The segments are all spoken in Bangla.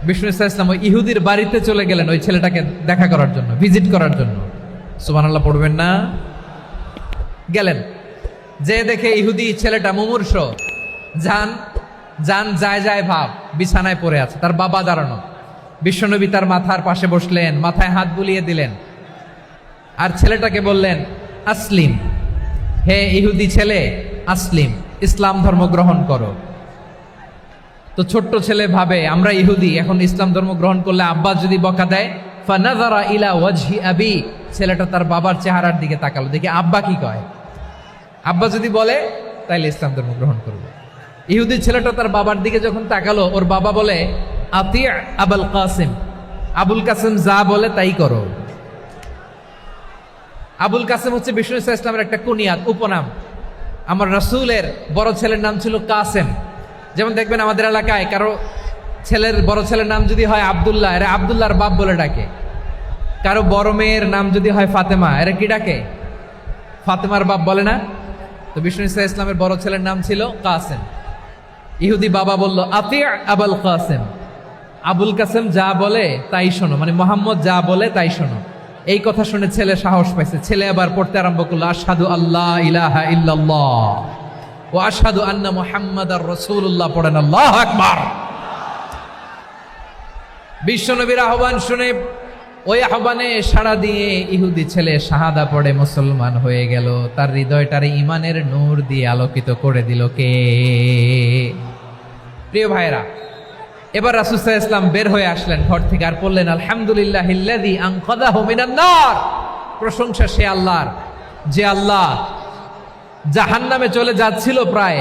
বিষ্ণু ইসলাম ওই ইহুদির বাড়িতে চলে গেলেন ওই ছেলেটাকে দেখা করার জন্য, ভিজিট করার জন্য। সুবহানাল্লাহ পড়বেন না? গেলেন, যে দেখে ইহুদি ছেলেটা মুমূর্ষ, যান যান যায় যায় ভাব, বিছানায় পড়ে আছে, তার বাবা দাঁড়ানো। বিশ্বনবী তার মাথার পাশে বসলেন, মাথায় হাত বুলিয়ে দিলেন, আর ছেলেটাকে বললেন, আসলিম, হে ইহুদি ছেলে, আসলিম, ইসলাম ধর্ম গ্রহণ করো। তো ছোট্ট ছেলে ভাবে আমরা ইহুদি, এখন ইসলাম ধর্ম গ্রহণ করলে আব্বা যদি বকা দেয়। ফানাযারা ইলা ওয়াজহি আবি, ছেলেটা তার বাবার চেহারার দিকে তাকালো, দেখি আব্বা কি কয়। আব্বা যদি বলে তাইলে ইসলাম ধর্ম গ্রহণ করবে। ইহুদি ছেলেটা তার বাবার দিকে যখন তাকালো, ওর বাবা বলে, আতি আবুল কাসিম, আবুল কাসিম যা বলে তাই করো। আবুল কাসিম হচ্ছে বিষ্ণু ইসলামের একটা কুনিয়াত, উপনাম। আমার রাসূলের বড় ছেলের নাম ছিল কাসেম। যেমন দেখবেন আমাদের এলাকায় কারো ছেলের বড় ছেলের নাম যদি হয় আব্দুল্লাহ, এরা আব্দুল্লাহর বাপ বলে ডাকে। কারো বড় মেয়ের নাম যদি হয় ফাতেমা, এরা কি ডাকে? ফাতেমার বাপ বলে না? তো বিষ্ণু ইসলামের বড় ছেলের নাম ছিল কাসেম। ইহুদি বাবা বলল, আতি আবুল কাসেম, আবুল কাসেম যা বলে তাই শোনো, মানে মোহাম্মদ যা বলে তাই শোনো। এই কথা শুনে ছেলে সাহস পাইছে, ছেলে আবার পড়তে আরম্ভ করলো, আশহাদু আল্লাহ ইলাহা ইল্লাল্লাহ ও আশহাদু আন্না মুহাম্মাদার রাসূলুল্লাহ, পড়েন আল্লাহু আকবার। বিশ্বনবীর আহ্বান শুনে ওই আহ্বানে সাড়া দিয়ে ইহুদি ছেলে শাহাদা পড়ে মুসলমান হয়ে গেল। তার হৃদয়টারে ঈমানের নূর দিয়ে আলোকিত করে দিল কে? প্রিয় ভাইরা, এবার রাসূল সাল্লাল্লাহু আলাইহি ওয়াসাল্লাম বের হয়ে আসলেন ঘর থেকে, আর বললেন, আলহামদুলিল্লাহিল্লাযী আনকাযাহু মিনান নার, প্রশংসা সে আল্লাহর যে আল্লাহ জাহান্নামে চলে যাচ্ছিল প্রায়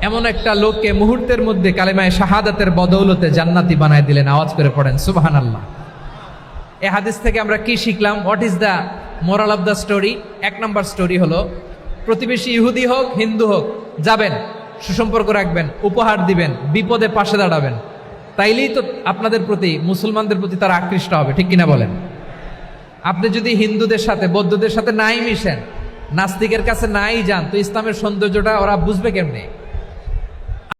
এমন একটা লোককে মুহূর্তের মধ্যে কালেমায়ে শাহাদাতের বদৌলতে জান্নাতি বানায় দিলেন। আওয়াজ করে পড়েন সুবহানাল্লাহ। এই হাদিস থেকে আমরা কি শিখলাম? What is the moral of the story? এক নম্বর স্টোরি হলো, প্রতিবেশী ইহুদি হোক হিন্দু হোক, যাবেন, সুসম্পর্ক রাখবেন, উপহার দিবেন, বিপদে পাশে দাঁড়াবেন, তাইলেই তো আপনাদের প্রতি, মুসলমানদের প্রতি তারা আকৃষ্ট হবে, ঠিক কিনা বলেন? আপনি যদি হিন্দুদের সাথে বৌদ্ধদের সাথে নাই মিশেন, নাস্তিকের কাছে নাই যান, তো ইসলামের সৌন্দর্যটা ওরা বুঝবে কেমনে?